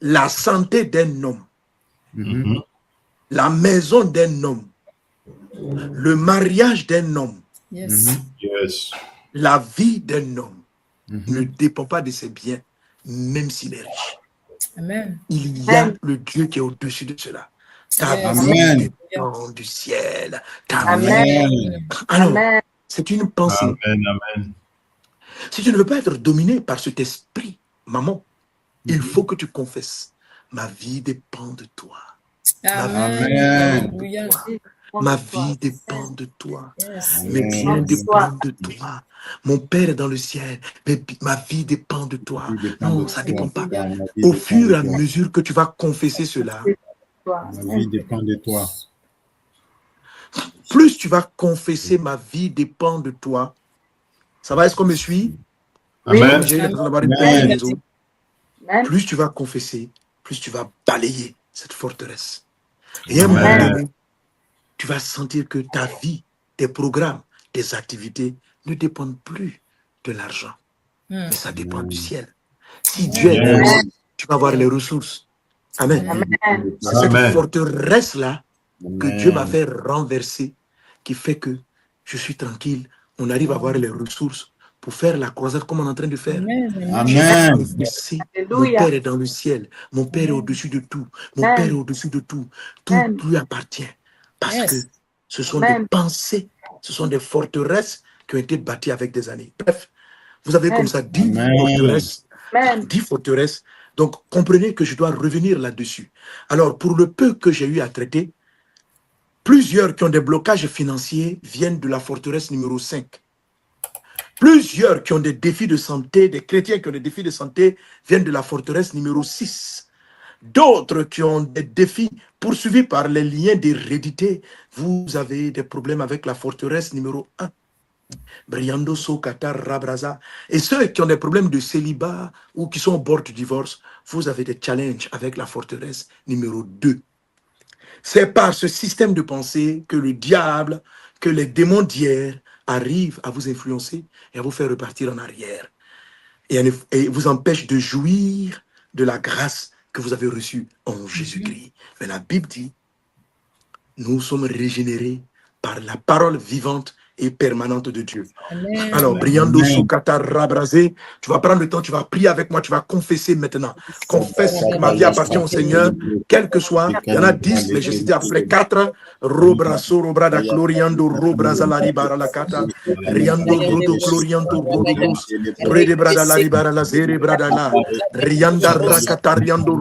la santé d'un homme, la maison d'un homme, le mariage d'un homme, la vie d'un homme ne dépend pas de ses biens, même s'il est riche. Amen. Il y a le Dieu qui est au-dessus de cela. Ta vie dépend du ciel. Ta vie. Alors, c'est une pensée. Amen. Si tu ne veux pas être dominé par cet esprit, maman, il faut que tu confesses. Ma vie dépend de toi. Amen. Ma vie dépend de toi. Mes biens dépendent de toi. Mon Père est dans le ciel. Mais ma vie dépend de toi. Non, ça ne dépend pas. Au fur et à mesure que tu vas confesser cela, ma vie dépend de toi. Plus tu vas confesser ma vie dépend de toi. Ça va, est-ce qu'on me suit? Amen. Plus tu vas confesser, plus tu vas balayer cette forteresse. Et à un moment donné, tu vas sentir que ta vie, tes programmes, tes activités ne dépendent plus de l'argent. Mais ça dépend du ciel. Si Dieu est là, tu vas avoir les ressources. Amen. C'est cette forteresse-là que Dieu m'a fait renverser, qui fait que je suis tranquille. On arrive à avoir les ressources pour faire la croisade comme on est en train de faire. Amen. Mon Père est dans le ciel. Mon Père est au-dessus de tout. Mon Père est au-dessus de tout. Tout lui appartient. Parce que ce sont des pensées, ce sont des forteresses qui ont été bâties avec des années. Bref, vous avez comme ça 10 forteresses. 10 forteresses. Donc, comprenez que je dois revenir là-dessus. Alors, pour le peu que j'ai eu à traiter, plusieurs qui ont des blocages financiers viennent de la forteresse numéro 5. Plusieurs qui ont des défis de santé, des chrétiens qui ont des défis de santé, viennent de la forteresse numéro 6. D'autres qui ont des défis poursuivis par les liens d'hérédité, vous avez des problèmes avec la forteresse numéro 1. Briando Sokatar Rabraza. Et ceux qui ont des problèmes de célibat ou qui sont au bord du divorce, vous avez des challenges avec la forteresse numéro 2. C'est par ce système de pensée que le diable, que les démons d'hier arrivent à vous influencer et à vous faire repartir en arrière. Et vous empêche de jouir de la grâce que vous avez reçue en Jésus-Christ. Mais la Bible dit, nous sommes régénérés par la parole vivante et permanente de Dieu. Amen. Alors, Briando Soukata Rabrasé, tu vas prendre le temps, tu vas prier avec moi, tu vas confesser maintenant. Confesse que ma vie appartient au Seigneur, quel que soit. Il y en a 10, mais je cite après 4. Robraso, Robrada, Cloriando, Robraza, Laribara, la Cata, Riando, Rodo, Cloriando, Rodobus, Rede Brada, Laribara, la Zere, Brada, la Rianda, Rakata, Riando,